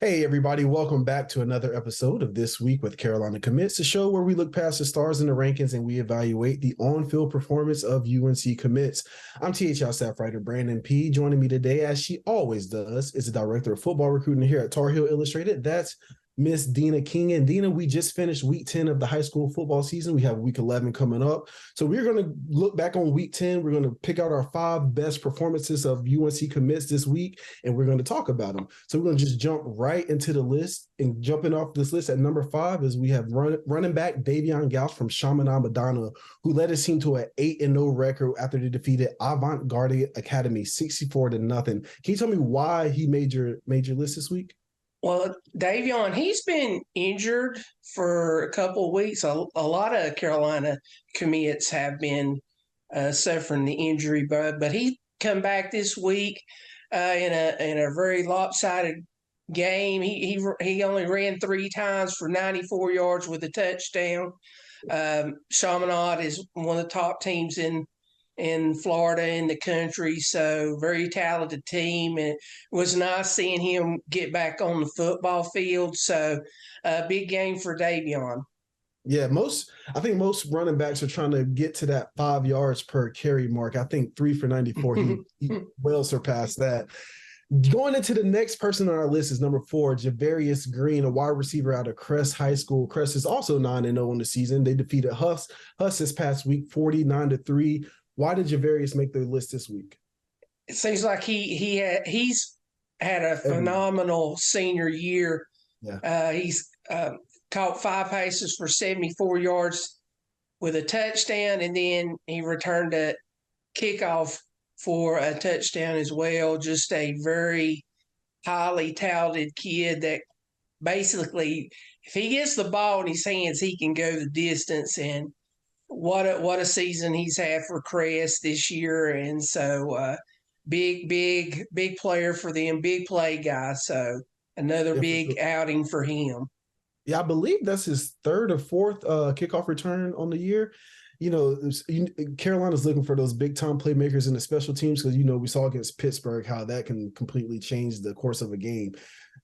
Hey, everybody, welcome back to another episode of This Week with Carolina Commits, a show where we look past the stars in the rankings and we evaluate the on-field performance of UNC commits. I'm THL staff writer Brandon P. Joining me today, as she always does, is the director of football recruiting here at Tar Heel Illustrated. That's Miss Dina Keenan. Dina, we just finished week 10 of the high school football season. We have week 11 coming up. So we're going to look back on week 10. We're going to pick out our 5 best performances of UNC commits this week, and we're going to talk about them. So we're going to just jump right into the list. And jumping off this list at number 5 is we have running back Davion Gauch from Chaminade Madonna, who led his team to an 8-0 record after they defeated Avant Garde Academy 64-0. Can you tell me why he made your list this week? Well, Davion, he's been injured for a couple of weeks. A lot of Carolina commits have been suffering the injury bug, but he come back this week in a very lopsided game. He only ran 3 times for 94 yards with a touchdown. Chaminade is one of the top teams in Florida, in the country. So very talented team. And it was nice seeing him get back on the football field. So big game for Davion. Yeah, I think most running backs are trying to get to that 5 yards per carry mark. I think 3 for 94, he well surpassed that. Going into the next person on our list is number 4, Javarius Green, a wide receiver out of Crest High School. Crest is also 9-0 in the season. They defeated Huss this past week, 49-3. Why did Javarius make the list this week? It seems like he's had a phenomenal senior year. Yeah. He's caught 5 passes for 74 yards with a touchdown, and then he returned a kickoff for a touchdown as well. Just a very highly touted kid that basically, if he gets the ball in his hands, he can go the distance. And what a season he's had for Crest this year. And so big player for them, big play guy. So another big outing for him. Yeah, I believe that's his 3rd or 4th kickoff return on the year. Carolina's looking for those big-time playmakers in the special teams because, we saw against Pittsburgh how that can completely change the course of a game.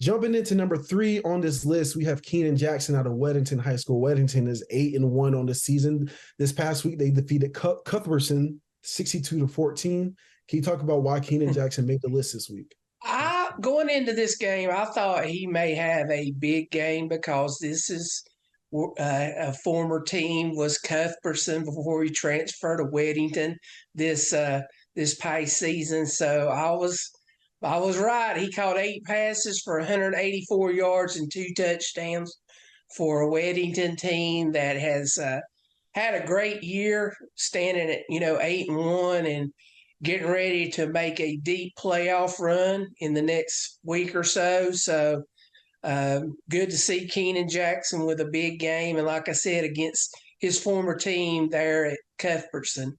Jumping into number 3 on this list, we have Keenan Jackson out of Weddington High School. Weddington is 8-1 on the season. This past week, they defeated Cuthbertson 62-14. Can you talk about why Keenan Jackson made the list this week? Going into this game, I thought he may have a big game because this is a former team was Cuthbertson before he transferred to Weddington this past season. So I was right. He caught 8 passes for 184 yards and 2 touchdowns for a Weddington team that has had a great year, standing at 8-1 and getting ready to make a deep playoff run in the next week or so. So good to see Keenan Jackson with a big game. And like I said, against his former team there at Cuthbertson.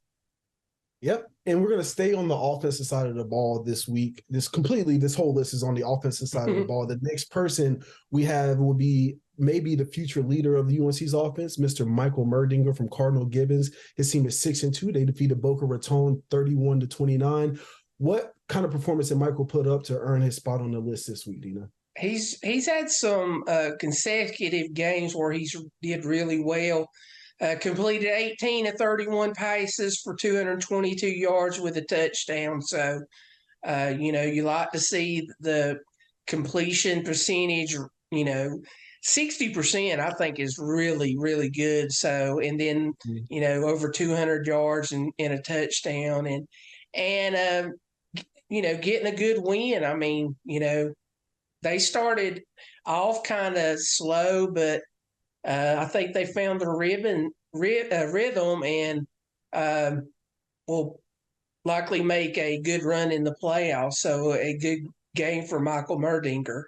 Yep. And we're going to stay on the offensive side of the ball this week. This whole list is on the offensive side of the ball. The next person we have will be maybe the future leader of the UNC's offense, Mr. Michael Merdinger from Cardinal Gibbons. His team is 6-2. They defeated Boca Raton 31-29. What kind of performance did Michael put up to earn his spot on the list this week, Dina? He's had some consecutive games where he's did really well. Completed 18 of 31 passes for 222 yards with a touchdown. So, you like to see the completion percentage, 60%, I think, is really, really good. So, and then, over 200 yards and a touchdown and getting a good win. I mean, they started off kind of slow, but I think they found their rhythm and will likely make a good run in the playoffs. So a good game for Michael Merdinger.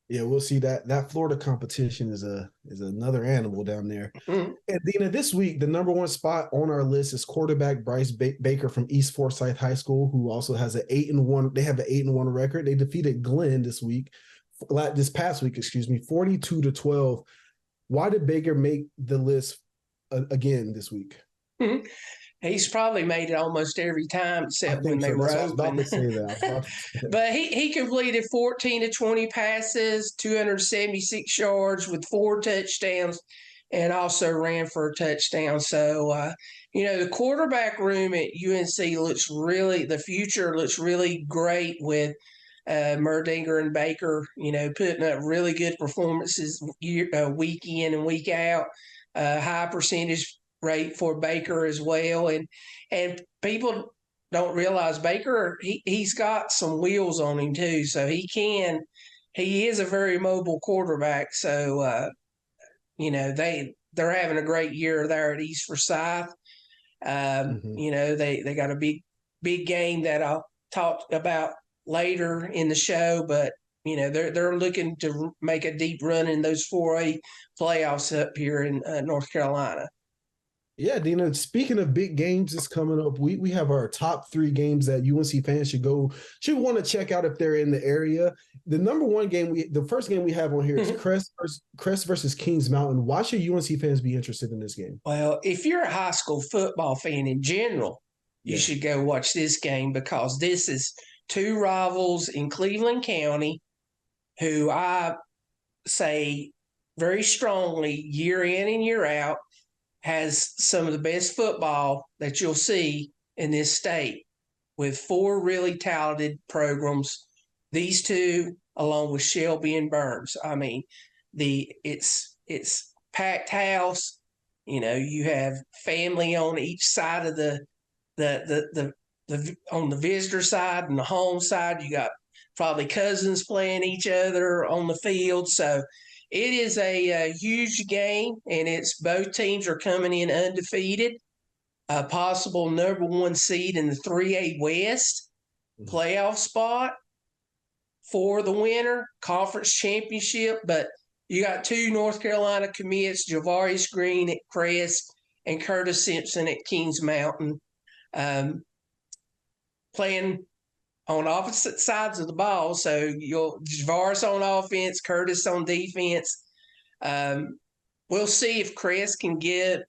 Yeah, we'll see that. That Florida competition is another animal down there. Mm-hmm. And Dina, this week, the number 1 spot on our list is quarterback Bryce Baker from East Forsyth High School, who also has an 8-1. They have an 8-1 record. They defeated Glenn this past week, 42-12. Why did Baker make the list again this week? He's probably made it almost every time I except when think they so. were That's what I was about open. to say. That I was about to say that. But he completed 14 to 20 passes, 276 yards with 4 touchdowns, and also ran for a touchdown. So, the quarterback room at UNC the future looks really great with Merdinger and Baker, putting up really good performances week in and week out. High percentage rate for Baker as well, and people don't realize Baker he's got some wheels on him too, so he is a very mobile quarterback. So they're having a great year there at East Forsyth. Mhm. They got a big game that I'll talk about later in the show, but they're looking to make a deep run in those 4A playoffs up here in North Carolina. Yeah, Dina. Speaking of big games that's coming up, we have our top 3 games that UNC fans should want to check out if they're in the area. The first game we have on here is Crest versus Kings Mountain. Why should UNC fans be interested in this game? Well, if you're a high school football fan in general, you Yeah. should go watch this game because this is two rivals in Cleveland County who I say very strongly year in and year out has some of the best football that you'll see in this state with 4 really talented programs. These two, along with Shelby and Burns. I mean, it's packed house. You have family on each side of the on the visitor side and the home side. You got probably cousins playing each other on the field. So it is a huge game, and it's both teams are coming in undefeated. A possible number 1 seed in the 3A West playoff spot for the winner, conference championship. But you got 2 North Carolina commits, Javarius Green at Crest and Curtis Simpson at Kings Mountain, playing on opposite sides of the ball. So Javarius on offense, Curtis on defense. We'll see if Crest can get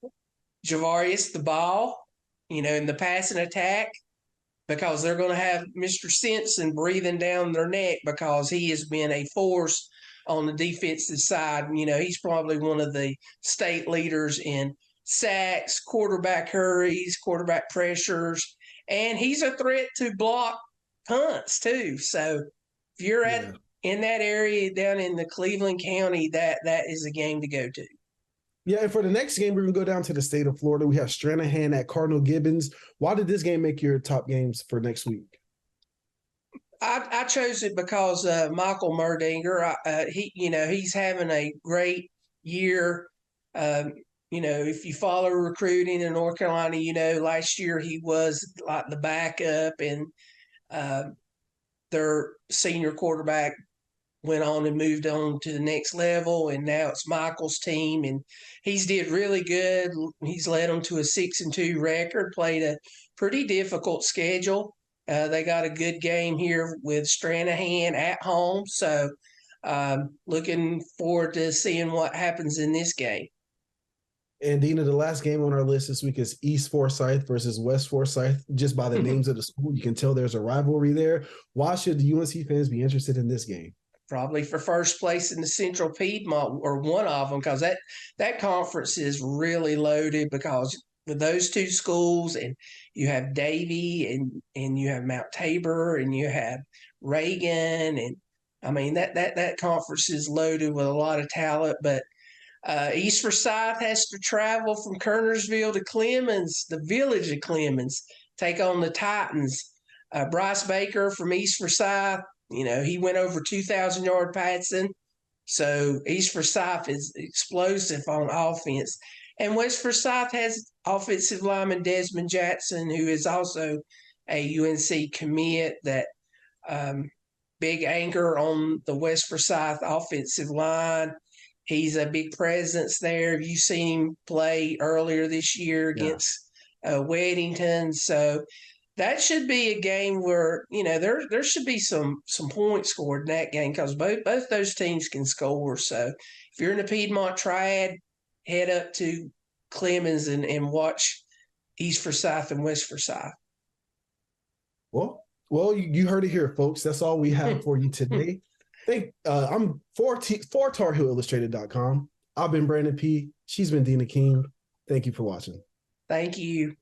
Javarius the ball, in the passing attack, because they're going to have Mr. Simpson breathing down their neck because he has been a force on the defensive side. He's probably one of the state leaders in sacks, quarterback hurries, quarterback pressures, and he's a threat to block punts too. So if you're in that area down in the Cleveland County, that is a game to go to. Yeah, and for the next game, we're going to go down to the state of Florida. We have Stranahan at Cardinal Gibbons. Why did this game make your top games for next week? I chose it because Michael Merdinger, he's having a great year. If you follow recruiting in North Carolina, last year he was like the backup, and their senior quarterback went on and moved on to the next level, and now it's Michael's team, and he's did really good. He's led them to a 6-2 record, played a pretty difficult schedule. They got a good game here with Stranahan at home, so looking forward to seeing what happens in this game. And Dina, the last game on our list this week is East Forsyth versus West Forsyth. Just by the names of the school, you can tell there's a rivalry there. Why should the UNC fans be interested in this game? Probably for first place in the Central Piedmont, or one of them, because that conference is really loaded, because with those 2 schools, and you have Davie, and you have Mount Tabor, and you have Reagan, and I mean that conference is loaded with a lot of talent. But East Forsyth has to travel from Kernersville to Clemens, the village of Clemens, take on the Titans. Bryce Baker from East Forsyth, he went over 2,000-yard passing. So East Forsyth is explosive on offense. And West Forsyth has offensive lineman Desmond Jackson, who is also a UNC commit, that big anchor on the West Forsyth offensive line. He's a big presence there. Have you seen him play earlier this year against Weddington? So that should be a game where there should be some points scored in that game, because both those teams can score. So if you're in the Piedmont Triad, head up to Clemens and watch East Forsyth and West Forsyth. Well, you heard it here, folks. That's all we have for you today. I'm for TarHeelIllustrated.com. I've been Brandon P. She's been Dina King. Thank you for watching. Thank you.